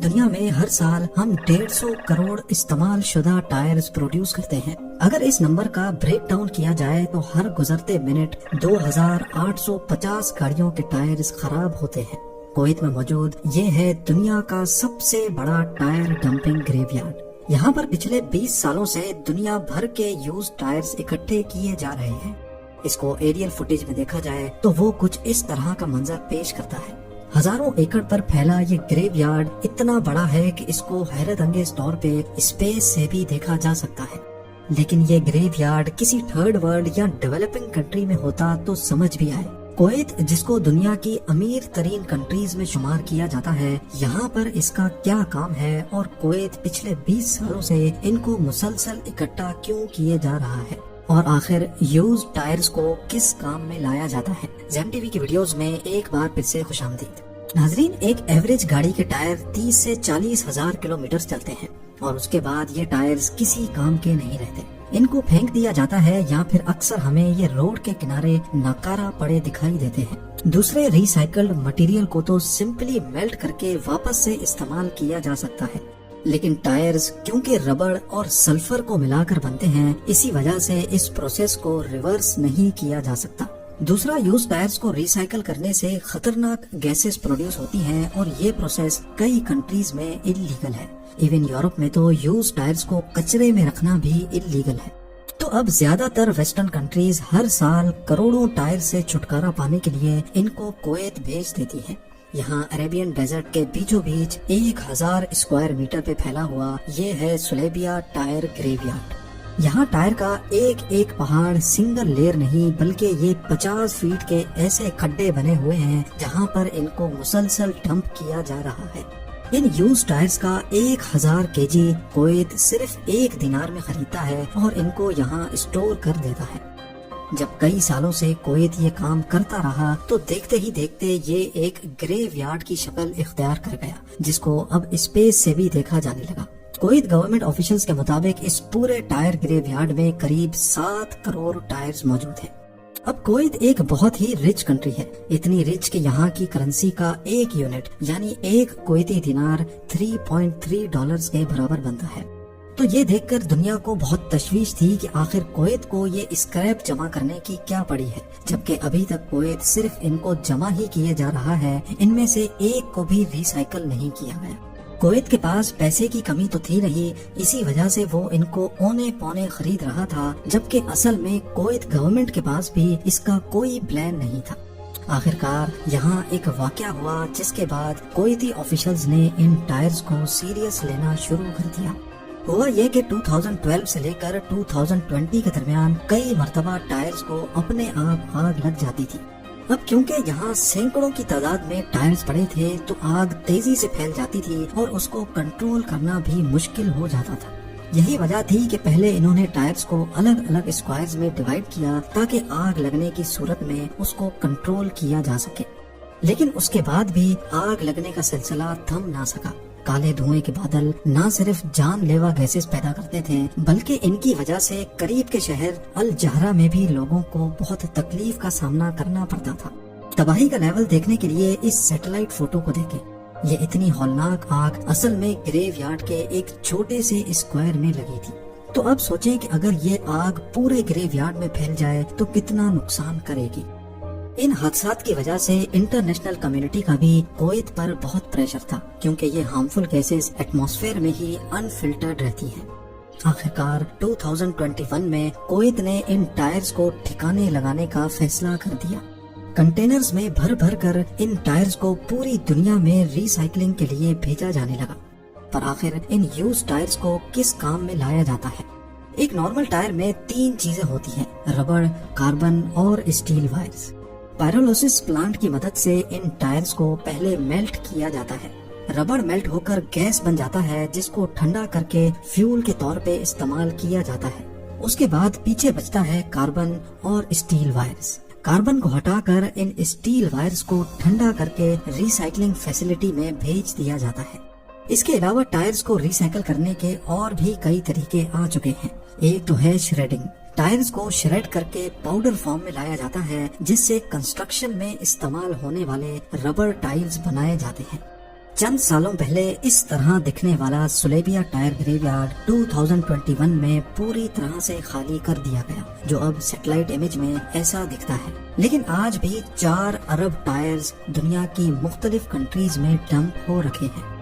دنیا میں ہر سال ہم 150 کروڑ استعمال شدہ ٹائرز پروڈیوس کرتے ہیں۔ اگر اس نمبر کا بریک ڈاؤن کیا جائے تو ہر گزرتے منٹ 2850 گاڑیوں کے ٹائرز خراب ہوتے ہیں۔ کویت میں موجود یہ ہے دنیا کا سب سے بڑا ٹائر ڈمپنگ گریو یارڈ۔ یہاں پر پچھلے 20 سالوں سے دنیا بھر کے یوز ٹائرز اکٹھے کیے جا رہے ہیں۔ اس کو ایریل فوٹیج میں دیکھا جائے تو وہ کچھ اس طرح کا منظر پیش کرتا ہے۔ ہزاروں ایکڑ پر پھیلا یہ گریو یارڈ اتنا بڑا ہے کہ اس کو حیرت انگیز طور پہ اسپیس سے بھی دیکھا جا سکتا ہے۔ لیکن یہ گریو یارڈ کسی تھرڈ ورلڈ یا ڈیولپنگ کنٹری میں ہوتا تو سمجھ بھی آئے۔ کویت جس کو دنیا کی امیر ترین کنٹریز میں شمار کیا جاتا ہے، یہاں پر اس کا کیا کام ہے اور کویت پچھلے 20 سالوں سے ان کو مسلسل اکٹھا کیوں کیے جا رہا ہے، اور آخر یوز ٹائرز کو کس کام میں لایا جاتا ہے۔ زیم ٹی وی کی ویڈیوز میں ایک بار پھر سے خوش آمدید۔ ناظرین، ایک ایوریج گاڑی کے ٹائر 30 سے 40 ہزار کلومیٹر چلتے ہیں اور اس کے بعد یہ ٹائرز کسی کام کے نہیں رہتے۔ ان کو پھینک دیا جاتا ہے یا پھر اکثر ہمیں یہ روڈ کے کنارے ناکارہ پڑے دکھائی دیتے ہیں۔ دوسرے ری سائیکلڈ مٹیریل کو تو سمپلی میلٹ کر کے واپس سے استعمال کیا جا سکتا ہے، لیکن ٹائرز کیونکہ ربڑ اور سلفر کو ملا کر بنتے ہیں، اسی وجہ سے اس پروسیس کو ریورس نہیں کیا جا سکتا۔ دوسرا، یوز ٹائرز کو ری سائیکل کرنے سے خطرناک گیسز پروڈیوس ہوتی ہیں اور یہ پروسیس کئی کنٹریز میں انلیگل ہے۔ ایون یورپ میں تو یوز ٹائرز کو کچرے میں رکھنا بھی انلیگل ہے۔ تو اب زیادہ تر ویسٹرن کنٹریز ہر سال کروڑوں ٹائر سے چھٹکارا پانے کے لیے ان کو کویت بھیج دیتی ہیں۔ یہاں عربین ڈیزرٹ کے بیچوں بیچ 1000 اسکوائر میٹر پہ پھیلا ہوا یہ ہے سلیبیا ٹائر گریو یارڈ۔ یہاں ٹائر کا ایک ایک پہاڑ سنگل لیئر نہیں بلکہ یہ 50 فیٹ کے ایسے کھڈے بنے ہوئے ہیں جہاں پر ان کو مسلسل ڈمپ کیا جا رہا ہے۔ ان یوز ٹائرز کا 1000 kg کویت صرف 1 دینار میں خریدتا ہے اور ان کو یہاں اسٹور کر دیتا ہے۔ جب کئی سالوں سے کویت یہ کام کرتا رہا تو دیکھتے ہی دیکھتے یہ ایک گریو یارڈ کی شکل اختیار کر گیا، جس کو اب اسپیس سے بھی دیکھا جانے لگا۔ کویت گورنمنٹ آفیشلز کے مطابق اس پورے ٹائر گریو یارڈ میں قریب 7 کروڑ ٹائرز موجود ہیں۔ اب کویت ایک بہت ہی رچ کنٹری ہے، اتنی رچ کہ یہاں کی کرنسی کا ایک یونٹ یعنی ایک کویتی دینار 3.3 ڈالرز کے برابر بنتا ہے۔ تو یہ دیکھ کر دنیا کو بہت تشویش تھی کہ آخر کویت کو یہ اسکریپ جمع کرنے کی کیا پڑی ہے، جبکہ ابھی تک کویت صرف ان کو جمع ہی کیے جا رہا ہے، ان میں سے ایک کو بھی ری سائیکل نہیں کیا گیا۔ کویت کے پاس پیسے کی کمی تو تھی نہیں، اسی وجہ سے وہ ان کو اونے پونے خرید رہا تھا، جبکہ اصل میں کویت گورنمنٹ کے پاس بھی اس کا کوئی پلان نہیں تھا۔ آخرکار یہاں ایک واقعہ ہوا جس کے بعد کویتی آفیشلز نے ان ٹائرز کو سیریس لینا شروع کر دیا۔ ہوا یہ کہ 2012 سے لے کر 2020 کے درمیان کئی مرتبہ ٹائرز کو اپنے آپ آگ لگ جاتی تھی۔ اب کیونکہ یہاں سینکڑوں کی تعداد میں ٹائرز پڑے تھے تو آگ تیزی سے پھیل جاتی تھی اور اس کو کنٹرول کرنا بھی مشکل ہو جاتا تھا۔ یہی وجہ تھی کہ پہلے انہوں نے ٹائرز کو الگ الگ اسکوائرز میں ڈیوائیڈ کیا تاکہ آگ لگنے کی صورت میں اس کو کنٹرول کیا جا سکے، لیکن اس کے بعد بھی آگ لگنے کا سلسلہ تھم نہ سکا۔ کالے دھوئیں کے بادل نہ صرف جان لیوا گیسز پیدا کرتے تھے بلکہ ان کی وجہ سے قریب کے شہر الجہرہ میں بھی لوگوں کو بہت تکلیف کا سامنا کرنا پڑتا تھا۔ تباہی کا لیول دیکھنے کے لیے اس سیٹلائٹ فوٹو کو دیکھیں۔ یہ اتنی ہولناک آگ اصل میں گریو یارڈ کے ایک چھوٹے سے اسکوائر میں لگی تھی۔ تو اب سوچیں کہ اگر یہ آگ پورے گریو یارڈ میں پھیل جائے تو کتنا نقصان کرے گی۔ ان حادثات کی وجہ سے انٹرنیشنل کمیونٹی کا بھی کویت پر بہت پریشر تھا، کیونکہ یہ ہارمفل گیسز ایٹماسفیئر میں ہی انفلٹرڈ رہتی ہیں۔ آخرکار 2021 میں کویت نے ان ٹائرز کو ٹھکانے لگانے کا فیصلہ کر دیا۔ کنٹینرز میں بھر بھر کر ان ٹائرز کو پوری دنیا میں ری سائیکلنگ کے لیے بھیجا جانے لگا۔ پر آخر ان یوز ٹائرز کو کس کام میں لایا جاتا ہے؟ ایک نارمل ٹائر میں 3 چیزیں ہوتی ہیں: ربڑ، کاربن اور اسٹیل وائرز۔ پائرولوسس پلانٹ کی مدد سے ان ٹائرز کو پہلے میلٹ کیا جاتا ہے۔ ربڑ میلٹ ہو کر گیس بن جاتا ہے جس کو ٹھنڈا کر کے فیول کے طور پہ استعمال کیا جاتا ہے۔ اس کے بعد پیچھے بچتا ہے کاربن اور اسٹیل وائرز۔ کاربن کو ہٹا کر ان اسٹیل وائرز کو ٹھنڈا کر کے ری سائیکلنگ فیسلٹی میں بھیج دیا جاتا ہے۔ اس کے علاوہ ٹائرز کو ری سائیکل کرنے کے اور بھی کئی طریقے آ چکے ہیں۔ ایک تو ہے شریڈنگ۔ ٹائرز کو شریڈ کر کے پاؤڈر فارم میں لایا جاتا ہے جس سے کنسٹرکشن میں استعمال ہونے والے ربر ٹائلز بنائے جاتے ہیں۔ چند سالوں پہلے اس طرح دکھنے والا سلیبیا ٹائر گریو یارڈ 2021 میں پوری طرح سے خالی کر دیا گیا، جو اب سیٹلائٹ امیج میں ایسا دکھتا ہے۔ لیکن آج بھی 4 ارب ٹائرز دنیا کی مختلف کنٹریز میں ڈمپ ہو رکھے ہیں۔